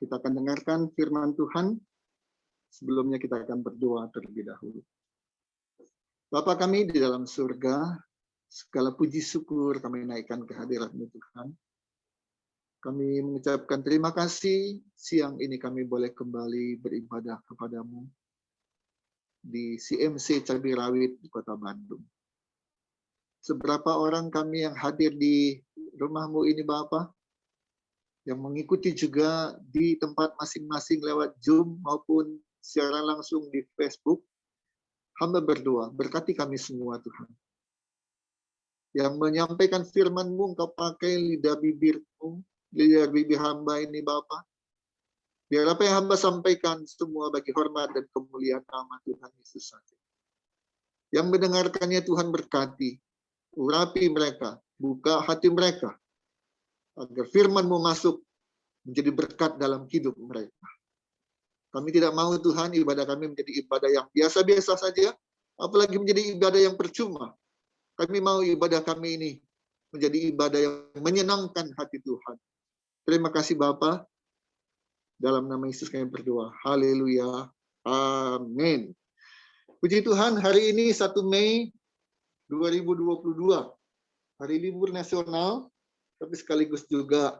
Kita akan dengarkan firman Tuhan. Sebelumnya kita akan berdoa terlebih dahulu. Bapa kami di dalam surga, segala puji syukur kami naikkan ke hadirat-Mu Tuhan. Kami mengucapkan terima kasih siang ini kami boleh kembali beribadah kepadamu di CMC Cabai Rawit di Kota Bandung. Seberapa orang kami yang hadir di rumah-Mu ini Bapa, yang mengikuti juga di tempat masing-masing lewat Zoom maupun secara langsung di Facebook, hamba berdoa, berkati kami semua Tuhan. Yang menyampaikan firman-Mu, Engkau pakai lidah bibirmu, lidah bibir hamba ini Bapa. Biar apa yang hamba sampaikan semua bagi hormat dan kemuliaan nama Tuhan Yesus saja. Yang mendengarkannya Tuhan berkati, urapi mereka, buka hati mereka, agar firman-Mu masuk menjadi berkat dalam hidup mereka. Kami tidak mau Tuhan ibadah kami menjadi ibadah yang biasa-biasa saja, apalagi menjadi ibadah yang percuma. Kami mau ibadah kami ini menjadi ibadah yang menyenangkan hati Tuhan. Terima kasih Bapa. Dalam nama Yesus kami berdoa. Haleluya. Amin. Puji Tuhan, hari ini 1 Mei 2022. Hari libur nasional, tapi sekaligus juga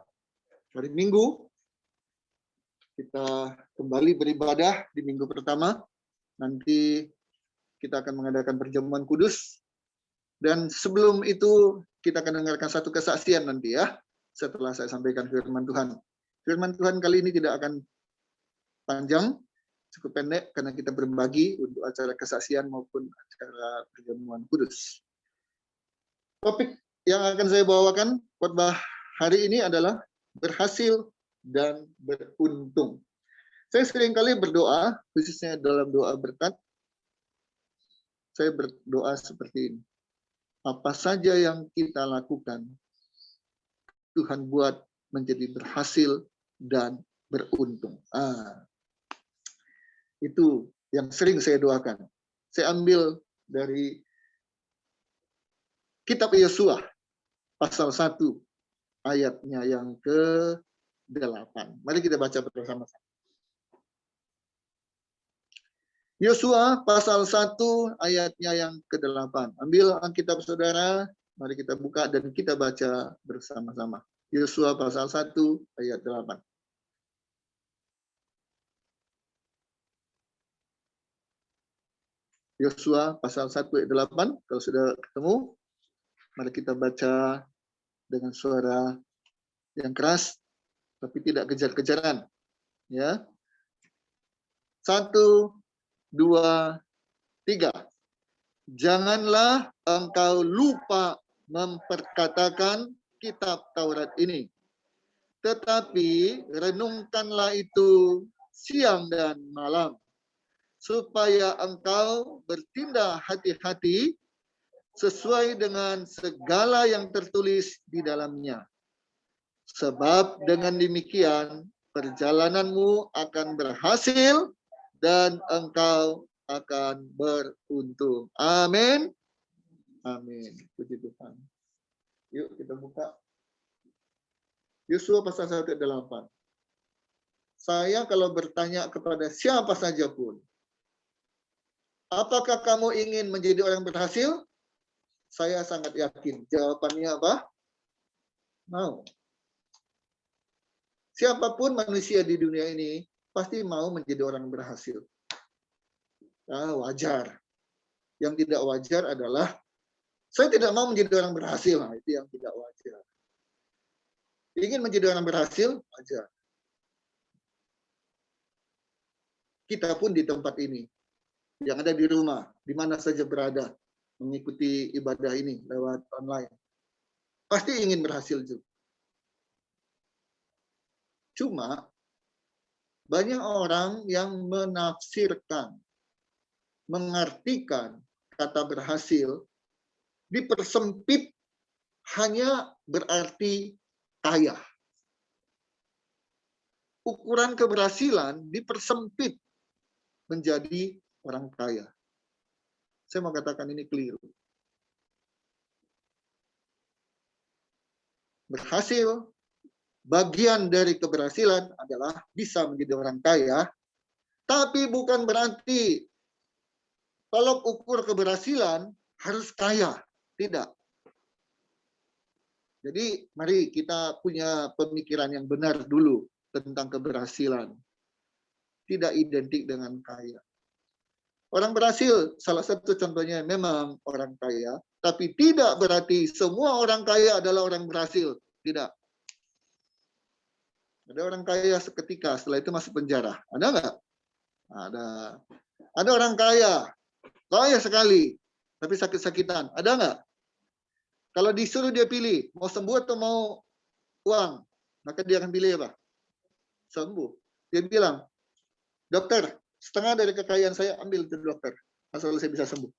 hari Minggu. Kita kembali beribadah di minggu pertama. Nanti kita akan mengadakan perjamuan kudus. Dan sebelum itu kita akan dengarkan satu kesaksian nanti ya. Setelah saya sampaikan firman Tuhan. Firman Tuhan kali ini tidak akan panjang, cukup pendek karena kita berbagi untuk acara kesaksian maupun acara perjamuan kudus. Topik yang akan saya bawakan khotbah hari ini adalah berhasil dan beruntung. Saya seringkali berdoa, khususnya dalam doa berkat, saya berdoa seperti ini. Apa saja yang kita lakukan, Tuhan buat menjadi berhasil dan beruntung. Itu yang sering saya doakan. Saya ambil dari Kitab Yosua, pasal 1, ayatnya yang ke-8. Mari kita baca bersama-sama. Yosua, pasal 1, ayatnya yang ke-8. Ambil Alkitab saudara, mari kita buka dan kita baca bersama-sama. Yosua, pasal 1, ayat 8. Yosua, pasal 1, ayat 8. Kalau sudah ketemu, mari kita baca dengan suara yang keras, tapi tidak kejar-kejaran. Ya. 1, 2, 3. Janganlah engkau lupa memperkatakan kitab Taurat ini, tetapi renungkanlah itu siang dan malam, supaya engkau bertindak hati-hati sesuai dengan segala yang tertulis di dalamnya. Sebab dengan demikian perjalananmu akan berhasil dan engkau akan beruntung. Amin. Amin. Puji Tuhan. Yuk kita buka. Yosua pasal 1 ayat 8. Saya kalau bertanya kepada siapa saja pun, apakah kamu ingin menjadi orang berhasil? Saya sangat yakin. Jawabannya apa? Mau. Siapapun manusia di dunia ini pasti mau menjadi orang berhasil. Wajar. Yang tidak wajar adalah saya tidak mau menjadi orang berhasil. Nah, itu yang tidak wajar. Ingin menjadi orang berhasil, wajar. Kita pun di tempat ini, yang ada di rumah, di mana saja berada, mengikuti ibadah ini lewat online. Pasti ingin berhasil juga. Cuma, banyak orang yang menafsirkan, mengartikan kata berhasil, dipersempit hanya berarti kaya. Ukuran keberhasilan dipersempit menjadi orang kaya. Saya mau katakan ini keliru. Berhasil bagian dari keberhasilan adalah bisa menjadi orang kaya, tapi bukan berarti tolok ukur keberhasilan harus kaya. Tidak. Jadi mari kita punya pemikiran yang benar dulu tentang keberhasilan. Tidak identik dengan kaya. Orang berhasil, salah satu contohnya memang orang kaya, tapi tidak berarti semua orang kaya adalah orang berhasil. Tidak. Ada orang kaya seketika, setelah itu masuk penjara. Ada nggak? Ada. Ada orang kaya sekali, tapi sakit-sakitan. Ada nggak? Kalau disuruh dia pilih, mau sembuh atau mau uang, maka dia akan pilih apa? Sembuh. Dia bilang, dokter, setengah dari kekayaan saya ambil ke dokter, asal saya bisa sembuh.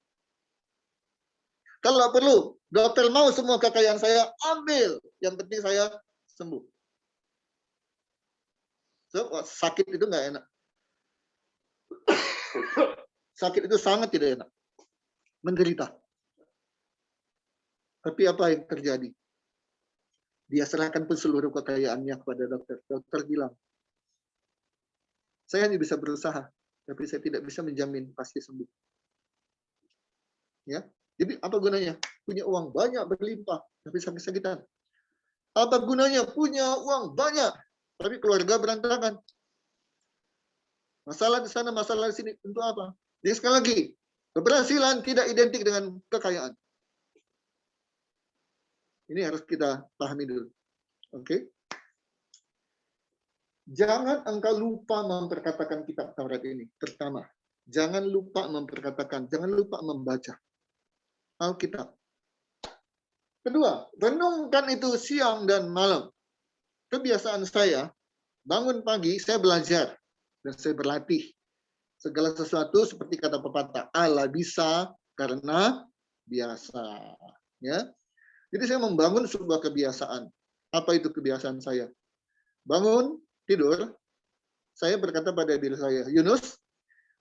Kalau perlu, dokter mau semua kekayaan saya ambil, yang penting saya sembuh. So, sakit itu nggak enak. Sakit itu sangat tidak enak. Menderita. Tapi apa yang terjadi? Dia serahkan pun seluruh kekayaannya kepada dokter. Dokter bilang, saya hanya bisa berusaha, tapi saya tidak bisa menjamin pasti sembuh. Ya, jadi apa gunanya? Punya uang banyak berlimpah, tapi sakit-sakitan. Apa gunanya punya uang banyak, tapi keluarga berantakan? Masalah di sana, masalah di sini, untuk apa? Jadi sekali lagi, keberhasilan tidak identik dengan kekayaan. Ini harus kita pahami dulu. Oke? Jangan engkau lupa memperkatakan kitab Taurat ini. Pertama, jangan lupa memperkatakan, jangan lupa membaca Alkitab. Kedua, renungkan itu siang dan malam. Kebiasaan saya, bangun pagi, saya belajar. Dan saya berlatih. Segala sesuatu seperti kata pepatah, Allah bisa karena biasa. Ya. Jadi saya membangun sebuah kebiasaan. Apa itu kebiasaan saya? Bangun, tidur, saya berkata pada diri saya, Yunus,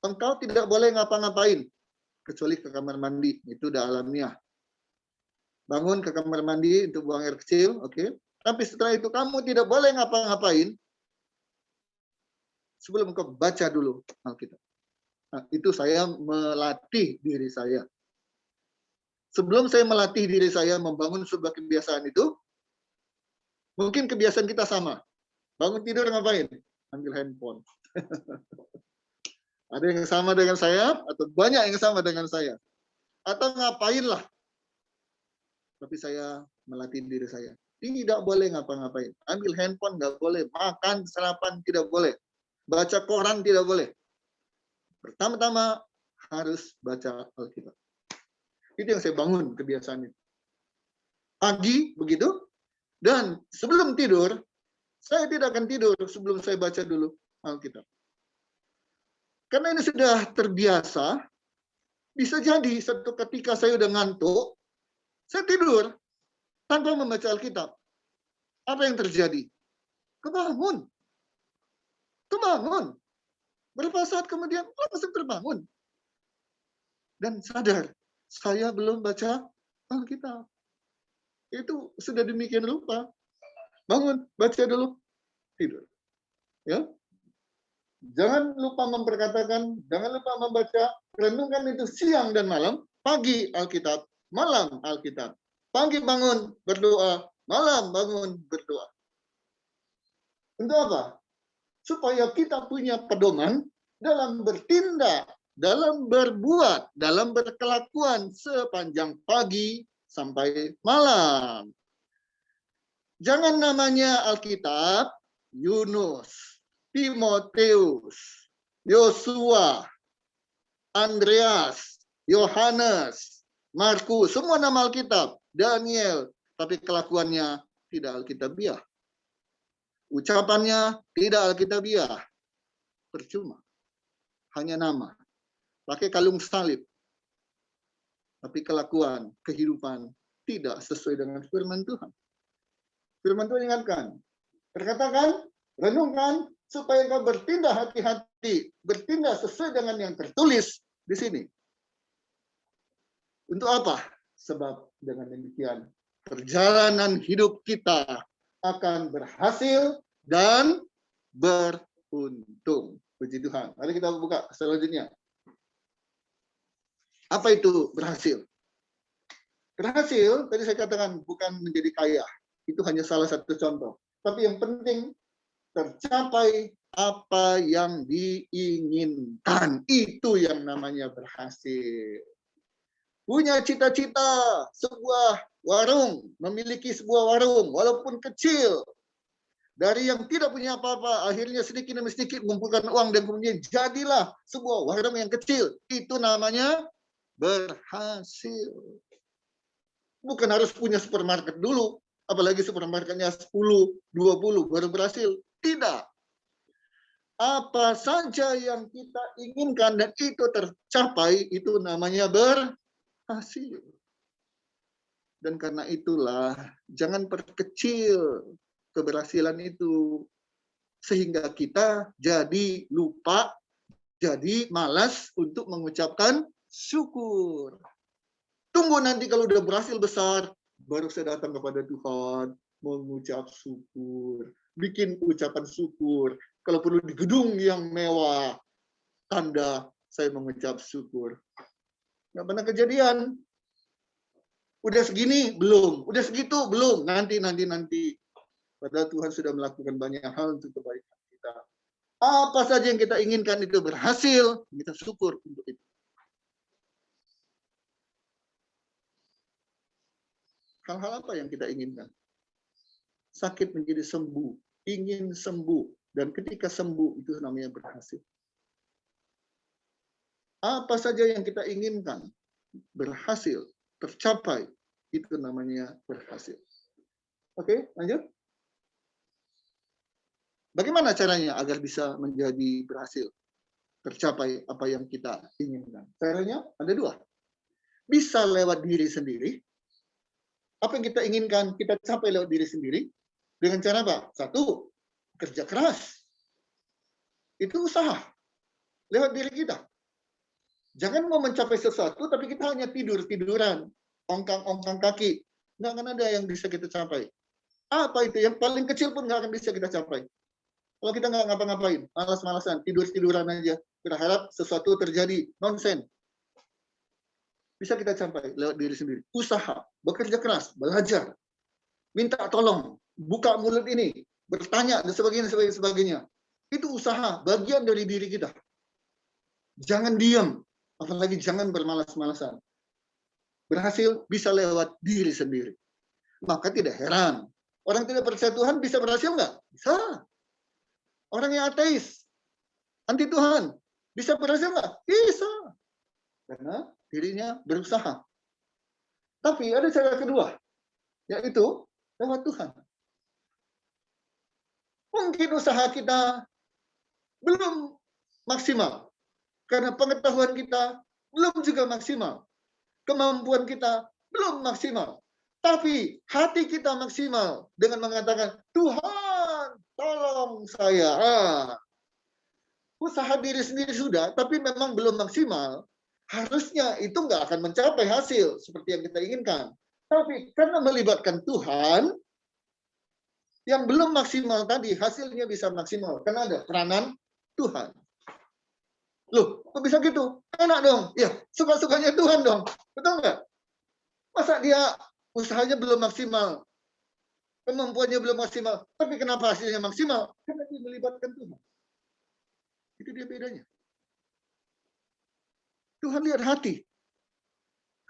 engkau tidak boleh ngapa-ngapain, kecuali ke kamar mandi. Itu udah alamiah. Bangun ke kamar mandi untuk buang air kecil, oke. Tapi setelah itu kamu tidak boleh ngapa-ngapain sebelum engkau baca dulu Alkitab. Nah, itu saya melatih diri saya. Sebelum saya melatih diri saya membangun sebuah kebiasaan itu, mungkin kebiasaan kita sama. Bangun tidur ngapain? Ambil handphone. Ada yang sama dengan saya, atau banyak yang sama dengan saya. Atau ngapain lah. Tapi saya melatih diri saya. Tidak boleh ngapa-ngapain. Ambil handphone nggak boleh. Makan, sarapan tidak boleh. Baca koran tidak boleh. Pertama-tama harus baca Alkitab. Itu yang saya bangun kebiasaan itu. Pagi begitu, dan sebelum tidur, saya tidak akan tidur sebelum saya baca dulu Alkitab. Karena ini sudah terbiasa, bisa jadi satu ketika saya udah ngantuk, saya tidur tanpa membaca Alkitab. Apa yang terjadi? Kebangun. Kebangun. Berapa saat kemudian, langsung terbangun. Dan sadar, saya belum baca Alkitab. Itu sudah demikian lupa. Bangun, baca dulu, tidur. Ya, jangan lupa memperkatakan, jangan lupa membaca, renungkan itu siang dan malam, pagi Alkitab, malam Alkitab. Pagi bangun, berdoa, malam bangun, berdoa. Untuk apa? Supaya kita punya pedoman dalam bertindak, dalam berbuat, dalam berkelakuan sepanjang pagi sampai malam. Jangan namanya Alkitab, Yunus, Timoteus, Yosua, Andreas, Yohanes, Markus, semua nama Alkitab, Daniel, tapi kelakuannya tidak Alkitabiah. Ucapannya tidak Alkitabiah. Percuma. Hanya nama. Pakai kalung salib. Tapi kelakuan, kehidupan tidak sesuai dengan firman Tuhan. Firman Tuhan ingatkan. Berkatakan, renungkan, supaya engkau bertindak hati-hati. Bertindak sesuai dengan yang tertulis di sini. Untuk apa? Sebab dengan demikian, perjalanan hidup kita akan berhasil dan beruntung. Puji Tuhan. Mari kita buka selanjutnya. Apa itu berhasil? Berhasil, tadi saya katakan bukan menjadi kaya. Itu hanya salah satu contoh. Tapi yang penting, tercapai apa yang diinginkan. Itu yang namanya berhasil. Punya cita-cita sebuah warung, memiliki sebuah warung, walaupun kecil. Dari yang tidak punya apa-apa, akhirnya sedikit demi sedikit mengumpulkan uang dan kemudian jadilah sebuah warung yang kecil. Itu namanya berhasil. Bukan harus punya supermarket dulu, apalagi supermarketnya 10, 20 baru berhasil. Tidak. Apa saja yang kita inginkan dan itu tercapai, itu namanya berhasil. Dan karena itulah, jangan perkecil keberhasilan itu. Sehingga kita jadi lupa, jadi malas untuk mengucapkan syukur. Tunggu nanti kalau udah berhasil besar, baru saya datang kepada Tuhan, mengucap syukur, bikin ucapan syukur. Kalau perlu di gedung yang mewah, tanda saya mengucap syukur. Nggak pernah kejadian. Udah segini, belum. Udah segitu, belum. Nanti. Padahal Tuhan sudah melakukan banyak hal untuk kebaikan kita. Apa saja yang kita inginkan itu berhasil, kita syukur untuk itu. Hal-hal apa yang kita inginkan? Sakit menjadi sembuh, ingin sembuh, dan ketika sembuh itu namanya berhasil. Apa saja yang kita inginkan berhasil, tercapai, itu namanya berhasil. Oke, lanjut. Bagaimana caranya agar bisa menjadi berhasil, tercapai apa yang kita inginkan? Caranya ada dua. Bisa lewat diri sendiri. Apa yang kita inginkan, kita capai lewat diri sendiri. Dengan cara apa? Satu, kerja keras. Itu usaha. Lewat diri kita. Jangan mau mencapai sesuatu, tapi kita hanya tiduran, ongkang kaki. Nggak akan ada yang bisa kita capai. Apa itu? Yang paling kecil pun nggak akan bisa kita capai. Kalau kita nggak ngapa-ngapain, malas-malasan, tiduran aja, berharap sesuatu terjadi, nonsen. Bisa kita capai lewat diri sendiri. Usaha, bekerja keras, belajar, minta tolong, buka mulut ini, bertanya, dan sebagainya. Itu usaha, bagian dari diri kita. Jangan diam, apalagi jangan bermalas-malasan. Berhasil bisa lewat diri sendiri. Maka tidak heran, orang tidak percaya Tuhan bisa berhasil nggak? Bisa. Orang yang ateis, anti Tuhan, bisa berhasil nggak? Bisa. Karena dirinya berusaha. Tapi ada cara kedua, yaitu lewat Tuhan. Mungkin usaha kita belum maksimal, karena pengetahuan kita belum juga maksimal. Kemampuan kita belum maksimal. Tapi hati kita maksimal dengan mengatakan, Tuhan, tolong saya. Usaha diri sendiri sudah, tapi memang belum maksimal. Harusnya itu nggak akan mencapai hasil seperti yang kita inginkan. Tapi karena melibatkan Tuhan, yang belum maksimal tadi, hasilnya bisa maksimal. Karena ada peranan Tuhan. Loh, kok bisa gitu? Enak dong. Ya, suka-sukanya Tuhan dong. Betul nggak? Masa dia usahanya belum maksimal, kemampuannya belum maksimal, tapi kenapa hasilnya maksimal? Karena dia melibatkan Tuhan. Itu dia bedanya. Tuhan lihat hati.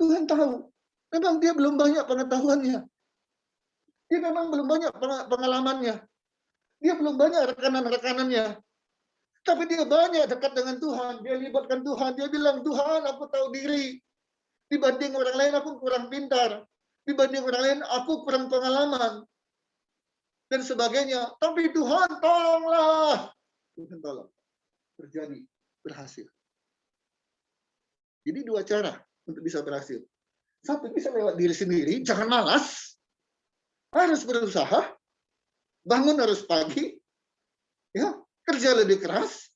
Tuhan tahu. Memang dia belum banyak pengetahuannya. Dia memang belum banyak pengalamannya. Dia belum banyak rekanan-rekanannya. Tapi dia banyak dekat dengan Tuhan. Dia libatkan Tuhan. Dia bilang, Tuhan, aku tahu diri. Dibanding orang lain, aku kurang pintar. Dibanding orang lain, aku kurang pengalaman. Dan sebagainya. Tapi Tuhan, tolonglah. Tuhan tolong. Terjadi. Berhasil. Jadi dua cara untuk bisa berhasil. Satu, bisa lewat diri sendiri. Jangan malas. Harus berusaha. Bangun harus pagi. Ya, kerja lebih keras.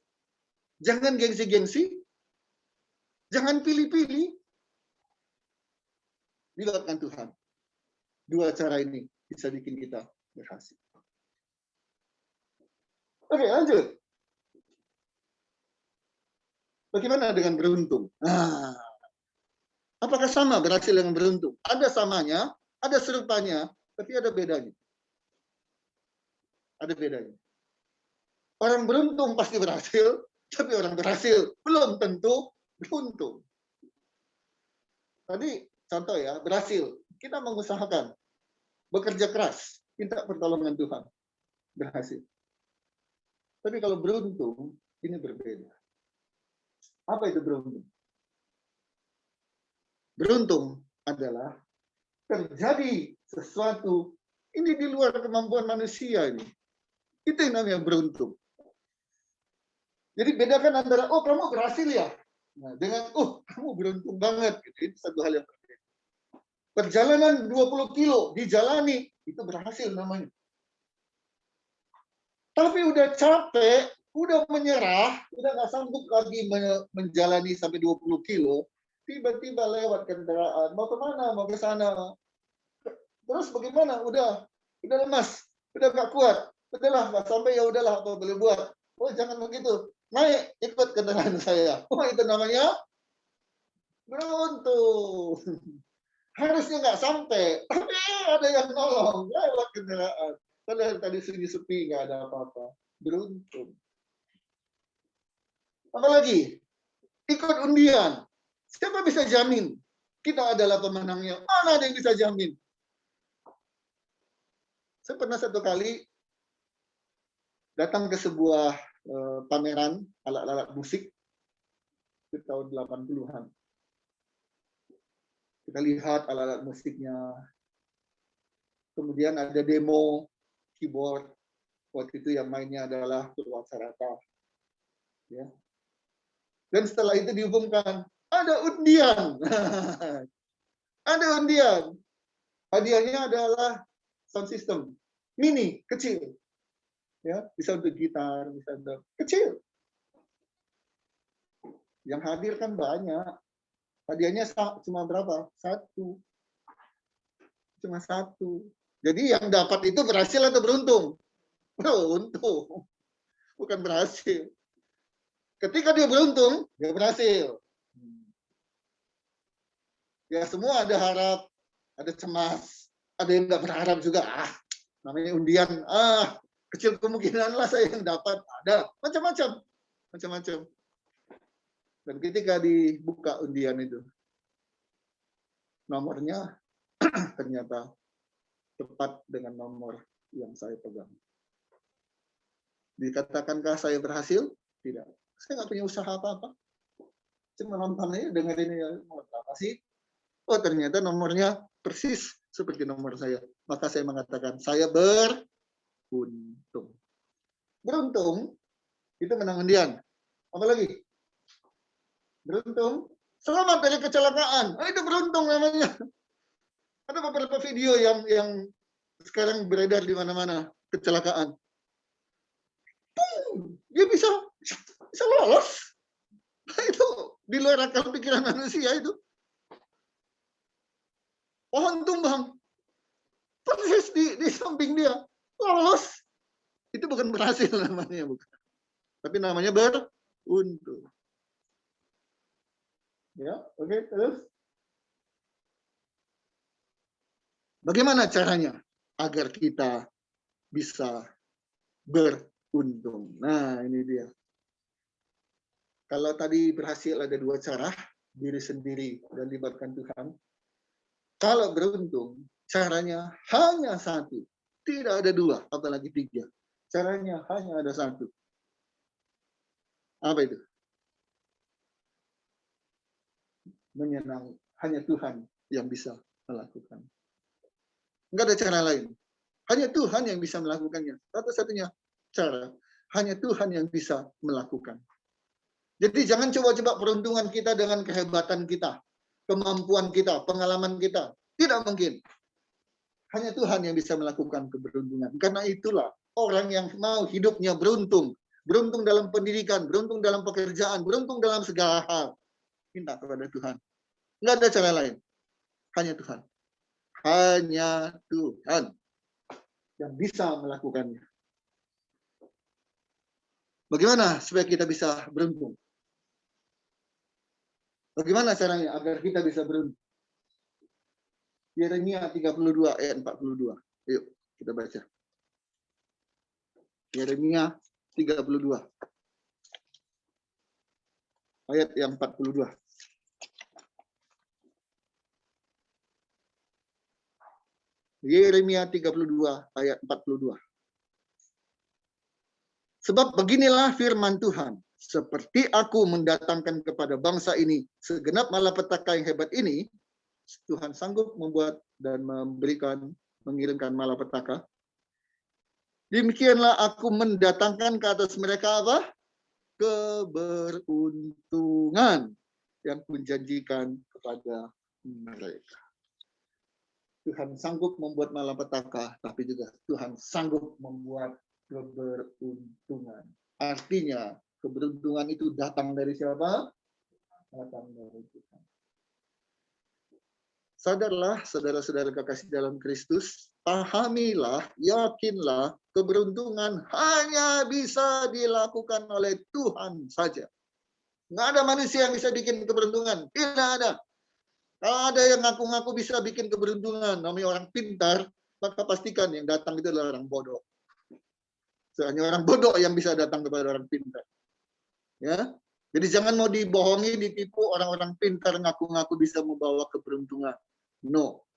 Jangan gengsi-gengsi. Jangan pilih-pilih. Libatkan Tuhan. Dua cara ini bisa bikin kita berhasil. Oke, lanjut. Bagaimana dengan beruntung? Nah, apakah sama berhasil dengan beruntung? Ada samanya, ada serupanya, tapi ada bedanya. Ada bedanya. Orang beruntung pasti berhasil, tapi orang berhasil belum tentu beruntung. Tadi contoh ya, berhasil. Kita mengusahakan, bekerja keras, minta pertolongan Tuhan, berhasil. Tapi kalau beruntung, ini berbeda. Apa itu beruntung? Beruntung adalah terjadi sesuatu ini di luar kemampuan manusia ini. Itu yang namanya beruntung. Jadi bedakan antara, oh kamu berhasil ya, nah, dengan, oh kamu beruntung banget. Itu satu hal yang berbeda. Perjalanan 20 kilo dijalani, itu berhasil namanya. Tapi udah capek, udah menyerah, udah nggak sanggup lagi menjalani sampai 20 kilo, tiba-tiba lewat kendaraan, mau kemana, mau ke sana. Terus bagaimana? Udah lemas, udah nggak kuat, udahlah nggak sampai, ya udahlah apa boleh buat. Oh jangan begitu, naik ikut kendaraan saya. Oh itu namanya beruntung. Harusnya nggak sampai, tapi ada yang nolong lewat kendaraan. Padahal tadi sunyi sepi, nggak ada apa-apa. Beruntung. Apalagi ikut undian. Siapa bisa jamin kita adalah pemenangnya? Mana ada yang bisa jamin? Saya pernah satu kali datang ke sebuah pameran alat-alat musik di tahun 80-an. Kita lihat alat-alat musiknya. Kemudian ada demo keyboard. Waktu itu yang mainnya adalah Purwacaraka. Ya. Dan setelah itu diumumkan, ada undian. Ada undian. Hadiahnya adalah sound system. Mini, kecil. Ya, bisa untuk gitar, bisa untuk kecil. Yang hadir kan banyak. Hadiahnya cuma berapa? Satu. Cuma satu. Jadi yang dapat itu berhasil atau beruntung? Beruntung. Bukan berhasil. Ketika dia beruntung, dia berhasil. Ya semua ada harap, ada cemas, ada yang nggak berharap juga. Namanya undian. Kecil kemungkinan lah saya yang dapat. Ada macam-macam. Dan ketika dibuka undian itu, nomornya ternyata tepat dengan nomor yang saya pegang. Dikatakankah saya berhasil? Tidak. Saya nggak punya usaha apa-apa. Cuma nonton aja, dengerin ya, apa sih? Oh ternyata nomornya persis seperti nomor saya. Maka saya mengatakan, saya beruntung. Beruntung, itu menang undian. Apa lagi? Beruntung, selamat dari kecelakaan. Itu beruntung namanya. Ada beberapa video yang sekarang beredar di mana-mana, kecelakaan. Dia bisa lolos. Itu di luar akal pikiran manusia itu. Pohon tumbang, persis di samping dia, lolos. Itu bukan berhasil namanya, bukan. Tapi namanya beruntung. Ya, oke, terus. Bagaimana caranya agar kita bisa beruntung? Nah, ini dia. Kalau tadi berhasil ada dua cara, diri sendiri dan libatkan Tuhan. Kalau beruntung, caranya hanya satu. Tidak ada dua, apalagi tiga. Caranya hanya ada satu. Apa itu? Menyenang. Hanya Tuhan yang bisa melakukan. Enggak ada cara lain. Hanya Tuhan yang bisa melakukannya. Satu-satunya cara. Hanya Tuhan yang bisa melakukan. Jadi jangan coba-coba peruntungan kita dengan kehebatan kita. Kemampuan kita, pengalaman kita. Tidak mungkin. Hanya Tuhan yang bisa melakukan keberuntungan. Karena itulah orang yang mau hidupnya beruntung. Beruntung dalam pendidikan, beruntung dalam pekerjaan, beruntung dalam segala hal. Minta kepada Tuhan. Nggak ada cara lain. Hanya Tuhan. Hanya Tuhan yang bisa melakukannya. Bagaimana supaya kita bisa beruntung? Bagaimana caranya agar kita bisa beruntung? Yeremia 32 ayat 42. Yuk, kita baca. Yeremia 32 ayat yang 42. Yeremia 32 ayat 42. Sebab beginilah firman Tuhan, seperti aku mendatangkan kepada bangsa ini segenap malapetaka yang hebat ini, Tuhan sanggup membuat dan mengirimkan malapetaka. Demikianlah aku mendatangkan ke atas mereka apa? Keberuntungan yang kunjanjikan kepada mereka. Tuhan sanggup membuat malapetaka, tapi juga Tuhan sanggup membuat keberuntungan. Artinya, keberuntungan itu datang dari siapa? Datang dari Tuhan. Sadarlah, saudara-saudara kekasih dalam Kristus, pahamilah, yakinlah, keberuntungan hanya bisa dilakukan oleh Tuhan saja. Nggak ada manusia yang bisa bikin keberuntungan. Tidak ada. Kalau ada yang ngaku-ngaku bisa bikin keberuntungan, namanya orang pintar, maka pastikan yang datang itu adalah orang bodoh. Hanya orang bodoh yang bisa datang kepada orang pintar. Ya, jadi jangan mau dibohongi, ditipu orang-orang pintar ngaku-ngaku bisa membawa keberuntungan. No,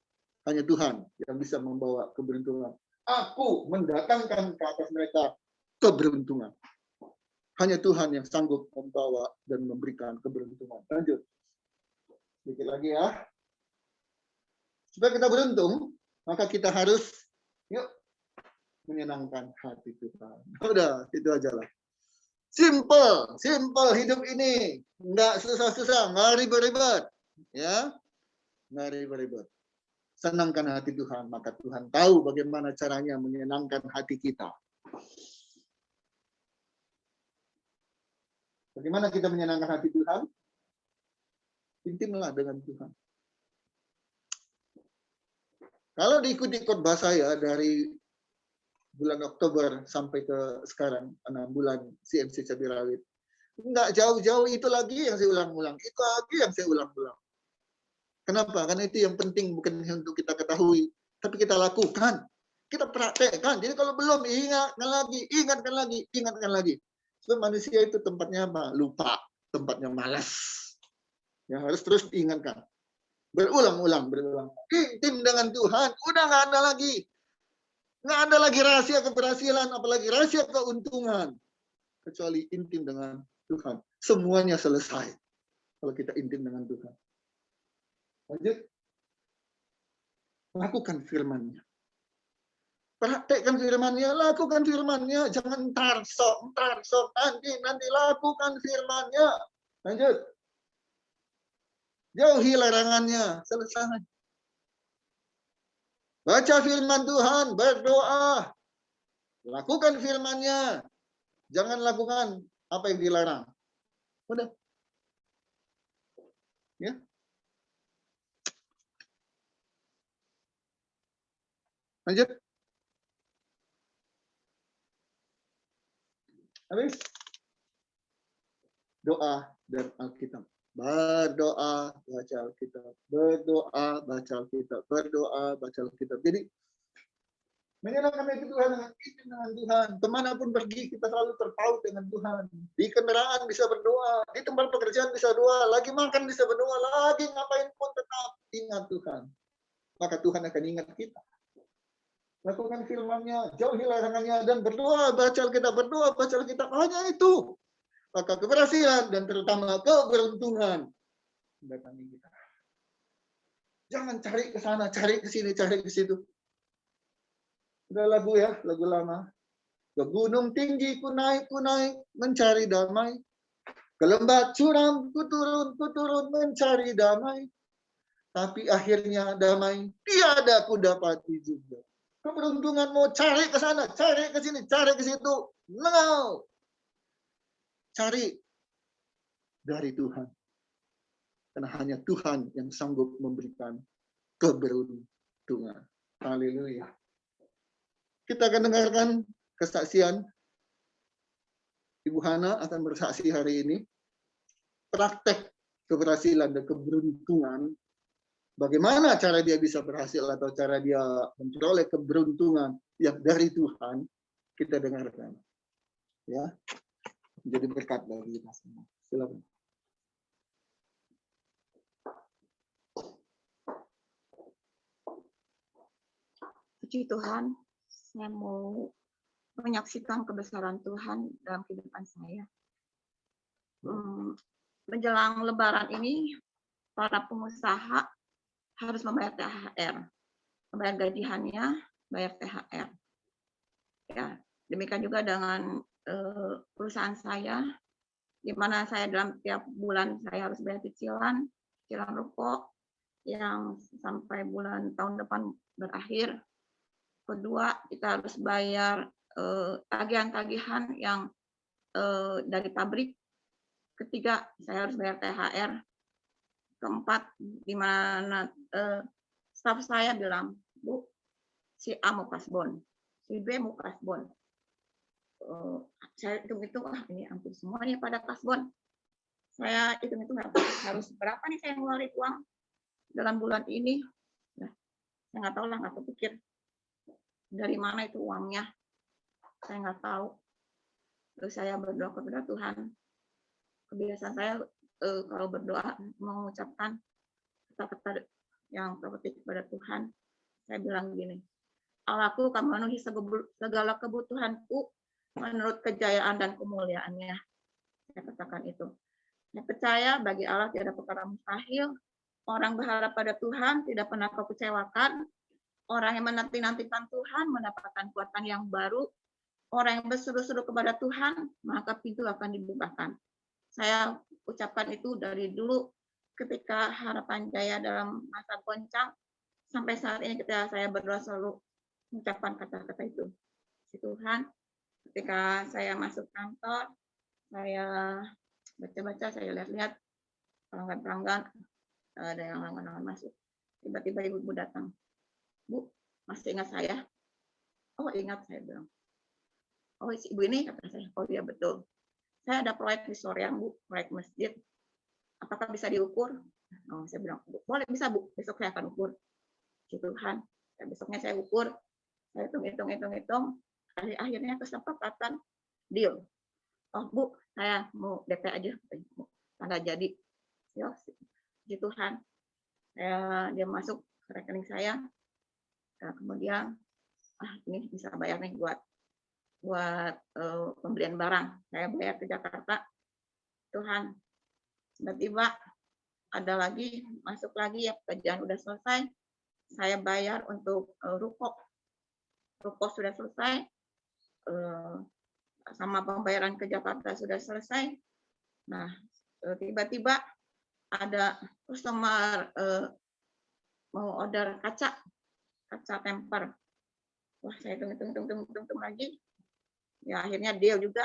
hanya Tuhan yang bisa membawa keberuntungan. Aku mendatangkan ke atas mereka keberuntungan. Hanya Tuhan yang sanggup membawa dan memberikan keberuntungan. Lanjut. Sedikit lagi ya. Supaya kita beruntung, maka kita harus yuk menyenangkan hati Tuhan. Udah, itu aja lah. Simple hidup ini. Nggak susah-susah, nggak ribet-ribet. Ya, nggak ribet-ribet. Senangkan hati Tuhan, maka Tuhan tahu bagaimana caranya menyenangkan hati kita. Bagaimana kita menyenangkan hati Tuhan? Intimlah dengan Tuhan. Kalau diikuti khotbah saya dari bulan Oktober sampai ke sekarang, 6 bulan CMC Cabai Rawit, nggak jauh-jauh itu lagi yang saya ulang-ulang. Itu lagi yang saya ulang-ulang. Kenapa? Karena itu yang penting, bukan untuk kita ketahui, tapi kita lakukan. Kita praktekkan. Jadi kalau belum, ingatkan lagi. Sebab manusia itu tempatnya apa? Lupa. Tempatnya malas. Ya, harus terus diingatkan. Berulang-ulang. Intim dengan Tuhan. Udah nggak ada lagi. Nggak ada lagi rahasia keberhasilan, apalagi rahasia keuntungan. Kecuali intim dengan Tuhan. Semuanya selesai. Kalau kita intim dengan Tuhan. Lanjut. Lakukan firman-Nya. Praktekkan firman-Nya, lakukan firman-Nya. Jangan ntar sok, nanti lakukan firman-Nya. Lanjut. Jauhi larangannya, selesai. Baca firman Tuhan, berdoa. Lakukan firman-Nya. Jangan lakukan apa yang dilarang. Udah. Ya. Lanjut. Habis. Doa dan Alkitab. Berdoa, baca Alkitab. Berdoa, baca Alkitab. Berdoa, baca Alkitab. Jadi, menyenangkan hati Tuhan dengan Tuhan. Kemanapun pergi, kita selalu terpaut dengan Tuhan. Di kendaraan bisa berdoa. Di tempat pekerjaan bisa doa. Lagi makan bisa berdoa. Lagi ngapain pun tetap ingat Tuhan. Maka Tuhan akan ingat kita. Lakukan firman-Nya, jauhi larangannya, dan berdoa, baca Alkitab. Berdoa, baca Alkitab. Hanya itu. Maka keberhasilan dan terutama keberuntungan mendatangi kita. Jangan cari ke sana, cari ke sini, cari ke situ. Udah lagu ya, lagu lama. Ke gunung tinggi ku naik mencari damai. Ke lembah curam ku turun mencari damai. Tapi akhirnya damai tiada ku dapati juga. Keberuntungan mau cari ke sana, cari ke sini, cari ke situ. No. Cari dari Tuhan. Karena hanya Tuhan yang sanggup memberikan keberuntungan. Haleluya. Kita akan dengarkan kesaksian Ibu Hana akan bersaksi hari ini. Praktek keberhasilan dan keberuntungan. Bagaimana cara dia bisa berhasil atau cara dia memperoleh keberuntungan yang dari Tuhan, kita dengarkan. Ya, jadi berkat bagi kita semua. Silakan. Puji Tuhan, saya mau menyaksikan kebesaran Tuhan dalam kehidupan saya. Menjelang Lebaran ini, para pengusaha harus membayar THR, membayar gajiannya, bayar THR. Ya, demikian juga dengan perusahaan saya, di mana saya dalam tiap bulan saya harus bayar cicilan rokok yang sampai bulan tahun depan berakhir. Kedua, kita harus bayar tagihan-tagihan yang dari pabrik. Ketiga, saya harus bayar THR. Keempat, di mana staf saya bilang, Bu, si A mau kasbon, si B mau kasbon. Saya hitung-hitung, ini hampir semuanya pada kasbon. Saya hitung-hitung harus berapa nih saya ngeluarin uang dalam bulan ini. Nah, saya nggak tahu lah, nggak kepikir dari mana itu uangnya. Saya nggak tahu. Terus saya berdoa kepada Tuhan. Kebiasaan saya kalau berdoa mengucapkan kata-kata yang terpetik kepada Tuhan. Saya bilang gini, Allahku akan memenuhi segala kebutuhanku menurut kejayaan dan kemuliaannya. Saya katakan itu. Saya percaya bagi Allah tidak ada perkara mustahil. Orang berharap pada Tuhan tidak pernah kau kecewakan. Orang yang menanti-nantikan Tuhan mendapatkan kekuatan yang baru. Orang yang berseru-seru kepada Tuhan, maka pintu akan dibukakan. Saya ucapkan itu dari dulu ketika Harapan Jaya dalam masa goncang, sampai saat ini ketika saya berdoa selalu mengucapkan kata-kata itu. Tuhan, ketika saya masuk kantor, saya baca-baca, saya lihat-lihat pelanggan-pelanggan, ada yang langgan-langgan masuk. Tiba-tiba ibu datang. Bu, masih ingat saya? Oh, ingat, saya bilang. Oh, ibu ini, kata saya. Oh, iya, betul. Saya ada proyek di Soreang, Bu, proyek masjid. Apakah bisa diukur? Oh, saya bilang, boleh, bisa, Bu. Besok saya akan ukur. Tuhan, besoknya saya ukur. Saya hitung. Akhirnya kesepakatan deal. Oh, Bu, saya mau DP aja. Tanda jadi. Ya, Tuhan. Dia masuk ke rekening saya. Nah, kemudian, ini bisa bayar nih buat pembelian barang. Saya bayar ke Jakarta. Tuhan, tiba-tiba ada lagi, masuk lagi, ya pekerjaan udah selesai. Saya bayar untuk ruko. Ruko sudah selesai. Sama pembayaran ke Jakarta sudah selesai. Nah, tiba-tiba ada customer mau order kaca temper. Wah, saya hitung lagi. Ya, akhirnya deal juga.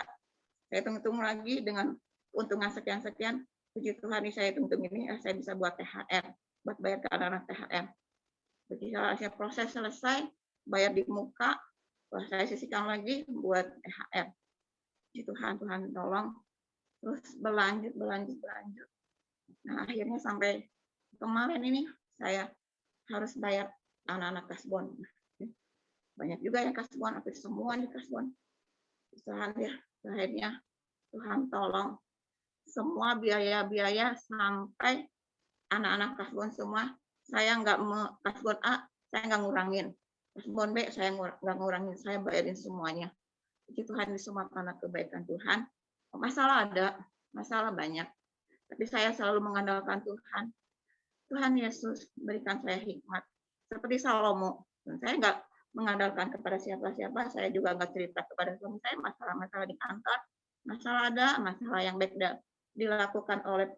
Saya hitung lagi dengan keuntungan sekian. Puji Tuhan, saya hitung ini, saya bisa buat THR, buat bayar ke anak-anak THR. Begitu saya proses selesai, bayar di muka, wah, saya sisihkan lagi buat THR. Puji Tuhan, Tuhan tolong. Terus berlanjut. Nah, akhirnya sampai kemarin ini, saya harus bayar anak-anak kasbon. Banyak juga yang kasbon, hampir semua nih kasbon. Tuhan ya, akhirnya Tuhan tolong semua biaya-biaya sampai anak-anak kasbon semua. Saya nggak kasbon A, saya nggak ngurangin. Kasbon B, saya nggak ngurangin. Saya bayarin semuanya. Puji Tuhan, di semua karena kebaikan Tuhan. Masalah ada, masalah banyak. Tapi saya selalu mengandalkan Tuhan. Tuhan Yesus berikan saya hikmat. Seperti Salomo. Saya nggak mengandalkan kepada siapa-siapa, saya juga nggak cerita kepada suami saya masalah-masalah di kantor, masalah ada, masalah yang baik dilakukan oleh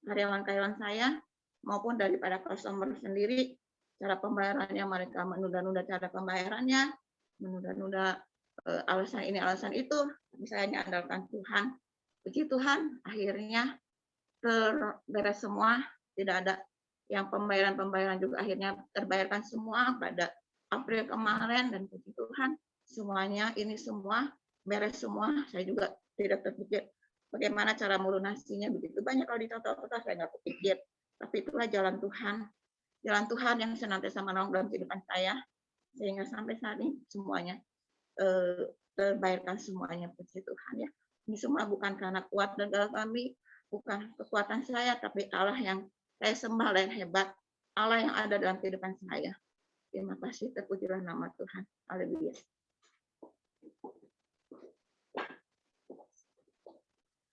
karyawan-karyawan saya, maupun daripada customer sendiri, cara pembayarannya mereka menunda-nunda cara pembayarannya, menunda-nunda alasan ini, alasan itu, tapi saya andalkan Tuhan. Puji Tuhan, akhirnya terberes semua, tidak ada yang pembayaran juga akhirnya terbayarkan semua pada April kemarin, dan puji Tuhan semuanya ini semua beres semua. Saya juga tidak terpikir bagaimana cara melunasinya, begitu banyak kalau di total saya nggak kepikir. Tapi itulah jalan Tuhan yang senantiasa menolong dalam kehidupan saya, sehingga sampai saat ini semuanya terbayarkan semuanya, puji Tuhan ya. Ini semua bukan karena kuat dan gagah kami, bukan kekuatan saya, tapi Allah yang saya sembah, Allah yang hebat, Allah yang ada dalam kehidupan saya. Terima kasih, terpujilah nama Tuhan. Haleluya.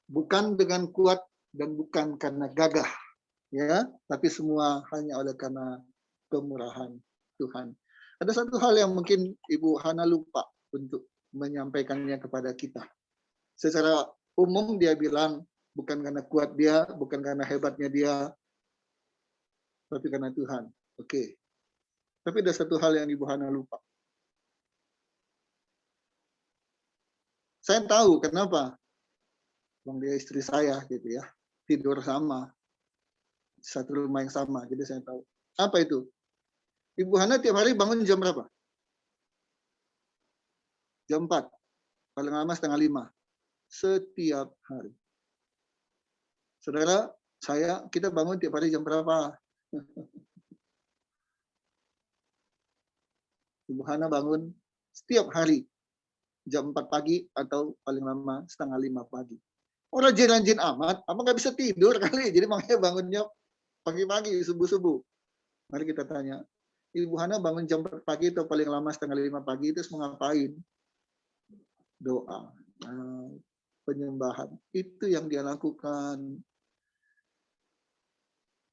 Bukan dengan kuat dan bukan karena gagah, ya, tapi semua hanya oleh karena kemurahan Tuhan. Ada satu hal yang mungkin Ibu Hana lupa untuk menyampaikannya kepada kita. Secara umum dia bilang bukan karena kuat dia, bukan karena hebatnya dia, tapi karena Tuhan. Oke. Tapi ada satu hal yang Ibu Hana lupa. Saya tahu kenapa. Bang, dia istri saya gitu ya. Tidur sama. Satu rumah yang sama, jadi saya tahu. Apa itu? Ibu Hana tiap hari bangun jam berapa? Jam 4. Paling lama 4:30. Setiap hari. Saudara, kita bangun tiap hari jam berapa? Ibu Hana bangun setiap hari jam 4 pagi atau paling lama 4:30 pagi. Orang rajin-rajin amat, apa nggak bisa tidur kali? Jadi makanya bangunnya pagi-pagi, subuh-subuh. Mari kita tanya, Ibu Hana bangun jam 4 pagi atau paling lama 4:30 pagi, terus mau ngapain? Doa. Penyembahan. Itu yang dia lakukan.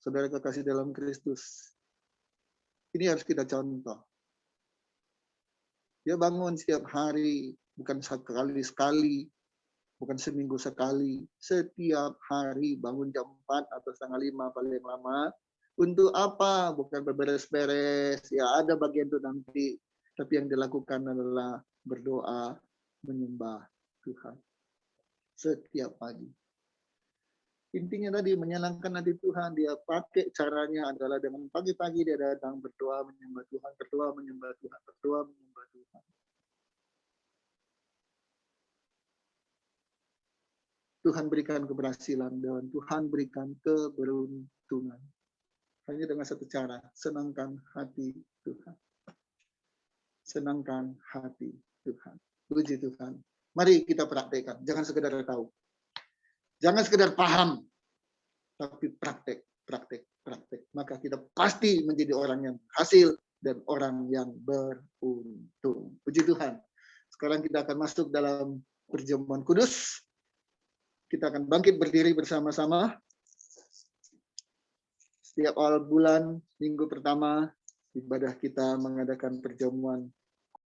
Saudara kekasih dalam Kristus. Ini harus kita contoh. Dia bangun setiap hari, bukan sekali, bukan seminggu sekali. Setiap hari bangun jam 4 atau 4:30 paling lama. Untuk apa? Bukan berberes-beres. Ya ada bagian itu nanti. Tapi yang dilakukan adalah berdoa, menyembah Tuhan. Setiap pagi. Intinya tadi menyenangkan hati Tuhan. Dia pakai caranya adalah dengan pagi-pagi dia datang berdoa, menyembah Tuhan, berdoa, menyembah Tuhan, berdoa, menyembah Tuhan. Tuhan berikan keberhasilan dan Tuhan berikan keberuntungan. Hanya dengan satu cara, senangkan hati Tuhan. Senangkan hati Tuhan. Puji Tuhan. Mari kita praktekkan. Jangan sekedar tahu. Jangan sekedar paham. Tapi praktek. Maka kita pasti menjadi orang yang berhasil dan orang yang beruntung. Puji Tuhan. Sekarang kita akan masuk dalam perjamuan kudus. Kita akan bangkit berdiri bersama-sama. Setiap awal bulan, minggu pertama, ibadah kita mengadakan perjamuan